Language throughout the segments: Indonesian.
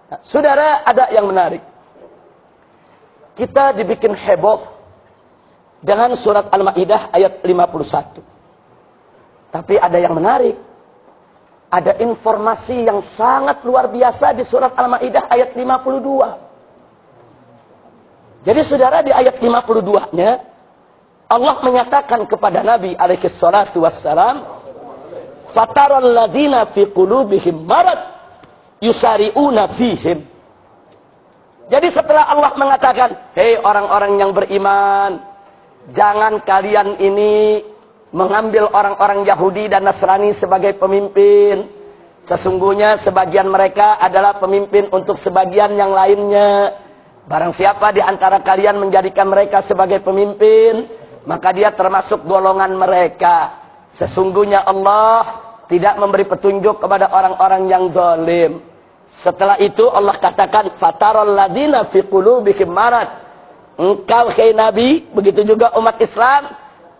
Nah, saudara, ada yang menarik. Kita dibikin heboh dengan surat Al-Maidah ayat 51. Tapi ada yang menarik. Ada informasi yang sangat luar biasa di surat Al-Maidah ayat 52. Jadi saudara, di ayat 52-nya Allah menyatakan kepada Nabi alaihi salatu wassalam, "Fataral ladzina fi qulubihim marad yusari'una fihim." Jadi setelah Allah mengatakan, "Hei orang-orang yang beriman, jangan kalian ini mengambil orang-orang Yahudi dan Nasrani sebagai pemimpin. Sesungguhnya sebagian mereka adalah pemimpin untuk sebagian yang lainnya. Barang siapa di antara kalian menjadikan mereka sebagai pemimpin, maka dia termasuk golongan mereka. Sesungguhnya Allah tidak memberi petunjuk kepada orang-orang yang zalim." Setelah itu Allah katakan, "Fataral ladzina fi qulubihim marad." Engkau, hai Nabi, begitu juga umat Islam,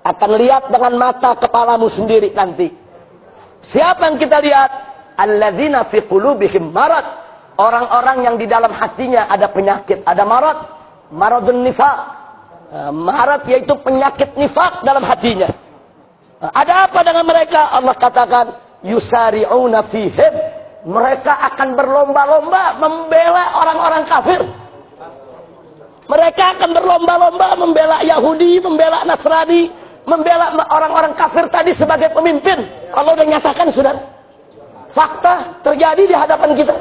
akan lihat dengan mata kepalamu sendiri nanti. Siapa yang kita lihat? Alladzina fi qulubihim marad. Orang-orang yang di dalam hatinya ada penyakit, ada marad, maradun nifaq. Marad yaitu penyakit nifaq dalam hatinya. Ada apa dengan mereka? Allah katakan, yusari'una fihim. Mereka akan berlomba-lomba membela orang-orang kafir. Mereka akan berlomba-lomba membela Yahudi, membela Nasrani, membela orang-orang kafir tadi sebagai pemimpin. Allah sudah nyatakan, saudara. Fakta terjadi di hadapan kita.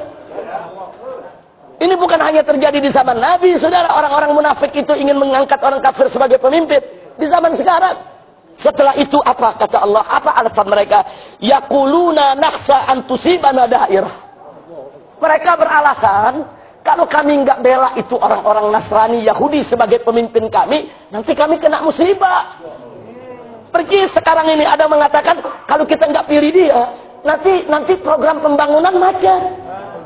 Ini bukan hanya terjadi di zaman Nabi, saudara. Orang-orang munafik itu ingin mengangkat orang kafir sebagai pemimpin. Di zaman sekarang. Setelah itu apa kata Allah? Apa alasan mereka? Yaquluna nakhsha an tusibana dairah. Mereka beralasan, kalau kami nggak bela itu orang-orang Nasrani, Yahudi sebagai pemimpin kami, nanti kami kena musibah. Pergi sekarang ini ada mengatakan, kalau kita nggak pilih dia, nanti program pembangunan macet.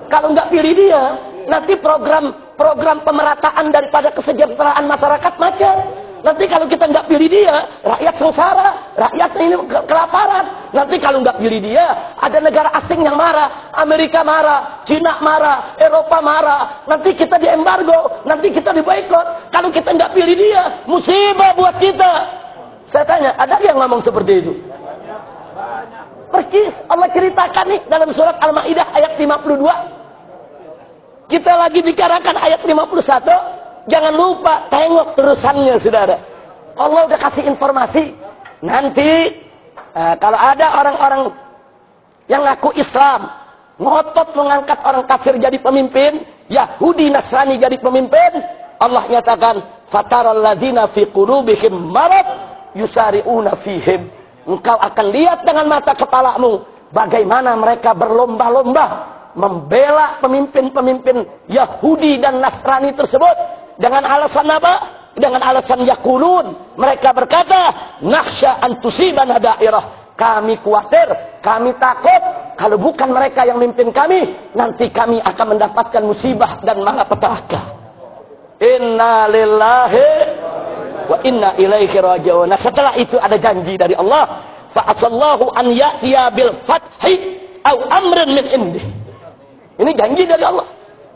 Kalau nggak pilih dia, nanti program pemerataan daripada kesejahteraan masyarakat macet. Nanti kalau kita nggak pilih dia, rakyat sengsara, rakyat ini kelaparan. Nanti kalau nggak pilih dia, ada negara asing yang marah, Amerika marah, Cina marah, Eropa marah. Nanti kita diembargo, nanti kita diboikot. Kalau kita nggak pilih dia, musibah buat kita. Saya tanya, ada yang ngomong seperti itu? Persis Allah ceritakan nih dalam surat Al-Maidah ayat 52. Kita lagi bicarakan ayat 51. Jangan lupa tengok terusannya, saudara. Allah udah kasih informasi. Nanti kalau ada orang-orang yang ngaku Islam, ngotot mengangkat orang kafir jadi pemimpin, Yahudi Nasrani jadi pemimpin, Allah nyatakan, "Fataral ladzina fi qulubihim marad yusari'una fihim." Engkau akan lihat dengan mata kepalamu bagaimana mereka berlomba-lomba membela pemimpin-pemimpin Yahudi dan Nasrani tersebut. Dengan alasan apa? Dengan alasan yaqulun. Mereka berkata, nakhsha an tusibana dairah. Kami khawatir, kami takut, kalau bukan mereka yang mimpin kami, nanti kami akan mendapatkan musibah dan malapetaka. Inna lillahi wa inna ilaihi raji'un. Nah, setelah itu ada janji dari Allah, fa'asallahu an ya'tiya bil fathi au amrin min indih. Ini janji dari Allah.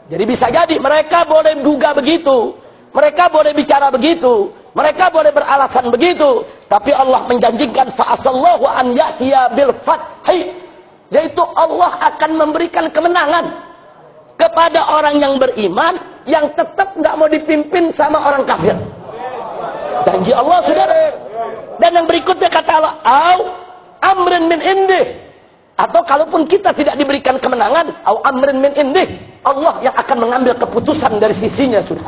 Jadi bisa jadi mereka boleh duga begitu, mereka boleh bicara begitu, mereka boleh beralasan begitu, tapi Allah menjanjikan fa'asallahu an ya'tiya bil fathi, yaitu Allah akan memberikan kemenangan kepada orang yang beriman yang tetap nggak mau dipimpin sama orang kafir. Janji Allah, saudara. Dan yang berikutnya kata Allah, au amrin min indih. Atau kalaupun kita tidak diberikan kemenangan, au amrin min indih, Allah yang akan mengambil keputusan dari sisinya, sudah.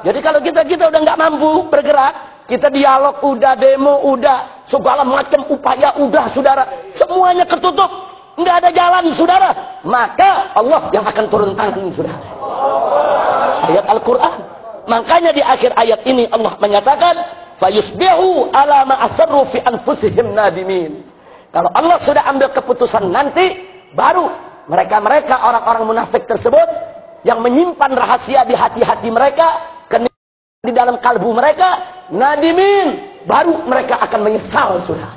Jadi kalau kita udah nggak mampu bergerak, kita dialog udah, demo udah, segala macam upaya udah, saudara, semuanya ketutup, nggak ada jalan, saudara, maka Allah yang akan turun tangan, saudara. Ayat Al-Quran. Makanya di akhir ayat ini Allah menyatakan, fayusbihu ala ma asarru fi anfusihim nadimin. Kalau Allah sudah ambil keputusan nanti, baru mereka orang-orang munafik tersebut yang menyimpan rahasia di hati-hati mereka, di dalam kalbu mereka, nadimin, baru mereka akan menyesal, saudara.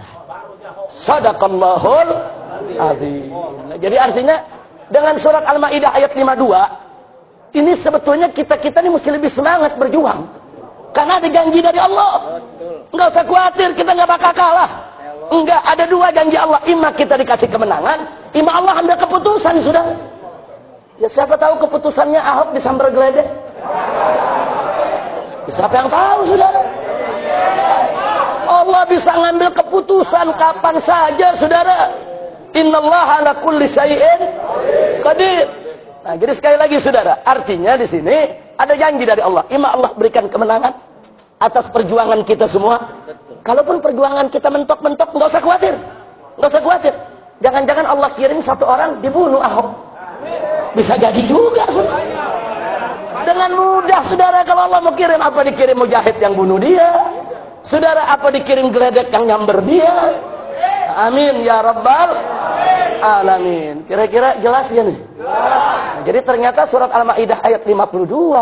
Sadaqallahul azim. Jadi artinya dengan surat Al-Maidah ayat 52, ini sebetulnya kita-kita ini mesti lebih semangat berjuang. Karena ada janji dari Allah. Enggak usah khawatir, kita nggak bakal kalah. Enggak, ada dua janji Allah. Ima kita dikasih kemenangan, ima Allah ambil keputusan, sudah. Ya siapa tahu keputusannya Ahok disambar geledek. Siapa yang tahu, saudara? Allah bisa ngambil keputusan kapan saja, saudara. Innallaha ala kulli syai'in qadir. Nah, jadi sekali lagi, saudara, artinya di sini ada janji dari Allah. Ima Allah berikan kemenangan atas perjuangan kita semua. Kalaupun perjuangan kita mentok-mentok, nggak usah khawatir. Nggak usah khawatir. Jangan-jangan Allah kirim satu orang dibunuh Ahok. Bisa jadi juga, saudara. Dengan mudah, saudara, kalau Allah mau kirim, apa dikirim mujahid yang bunuh dia? Saudara, apa dikirim geledek yang nyamber dia? Amin ya rabbal alamin. Kira-kira jelas ya nih? Nah, jadi ternyata surat Al-Maidah ayat 52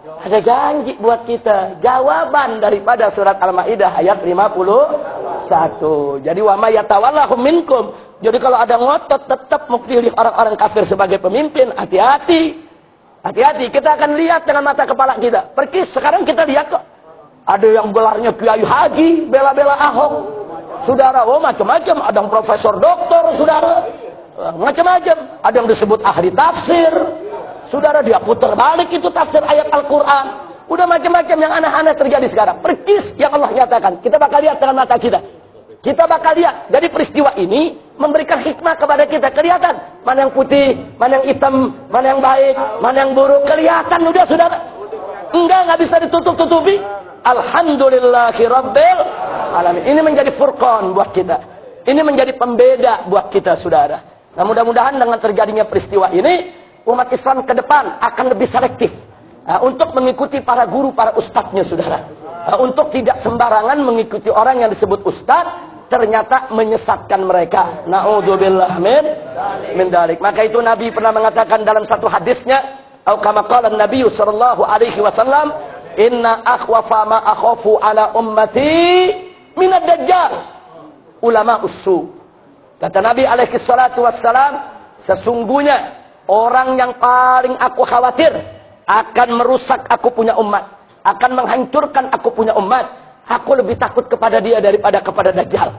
ada janji buat kita. Jawaban daripada surat Al-Maidah ayat 51. Jadi wa may yatawallahum minkum. Jadi kalau ada ngotot tetap memilih orang-orang kafir sebagai pemimpin, hati-hati. Hati-hati, kita akan lihat dengan mata kepala kita. Perkis, sekarang kita lihat kok. Ada yang gelarnya Kiai Haji, bela-bela Ahok. Saudara, oh macam-macam. Ada yang profesor doktor, saudara. Macam-macam. Ada yang disebut ahli tafsir. Saudara, dia putar balik itu tafsir ayat Al-Quran. Udah macam-macam yang aneh-aneh terjadi sekarang. Perkis yang Allah nyatakan. Kita bakal lihat dengan mata kita. Kita bakal lihat. Jadi peristiwa ini memberikan hikmah kepada kita. Kelihatan. Mana yang putih, mana yang hitam, mana yang baik, mana yang buruk. Kelihatan udah, saudara. Nggak bisa ditutup-tutupi. Alhamdulillahirabbil alamin. Ini menjadi furqan buat kita. Ini menjadi pembeda buat kita, saudara. Nah, mudah-mudahan dengan terjadinya peristiwa ini, umat Islam ke depan akan lebih selektif. Untuk mengikuti para guru, para ustadznya, saudara. Untuk tidak sembarangan mengikuti orang yang disebut ustadz, ternyata menyesatkan mereka. Na'udzubillah min dalik. Maka itu Nabi pernah mengatakan dalam satu hadisnya, atau kama qala Nabi sallallahu alaihi wasallam, inna akhwafa ma akhafu ala ummati minad dajjal ulama usu. Kata Nabi alaihi salatu wassalam, sesungguhnya orang yang paling aku khawatir akan merusak aku punya umat, akan menghancurkan aku punya umat, aku lebih takut kepada dia daripada kepada Dajjal.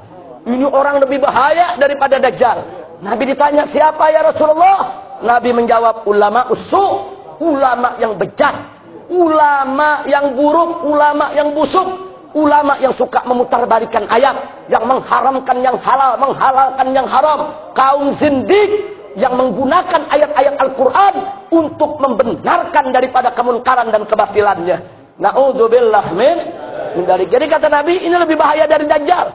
Ini orang lebih bahaya daripada Dajjal. Nabi ditanya, siapa ya Rasulullah? Nabi menjawab, ulama usu, ulama yang bejat, ulama yang buruk, ulama yang busuk, ulama yang suka memutarbalikan ayat, yang mengharamkan yang halal, menghalalkan yang haram, kaum zindik yang menggunakan ayat-ayat Al-Quran untuk membenarkan daripada kemungkaran dan kebatilannya. Na'udzubillah min dalik. Jadi kata Nabi, ini lebih bahaya dari Dajjal,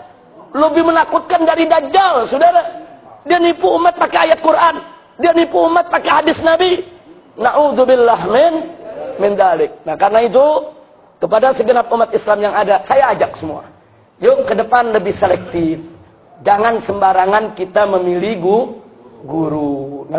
lebih menakutkan dari Dajjal, saudara. Dia nipu umat pakai ayat Quran, dia nipu umat pakai hadis Nabi. Na'udzubillah min dalik. Nah, karena itu kepada segenap umat Islam yang ada, saya ajak semua, yuk ke depan lebih selektif. Jangan sembarangan kita memilih guru.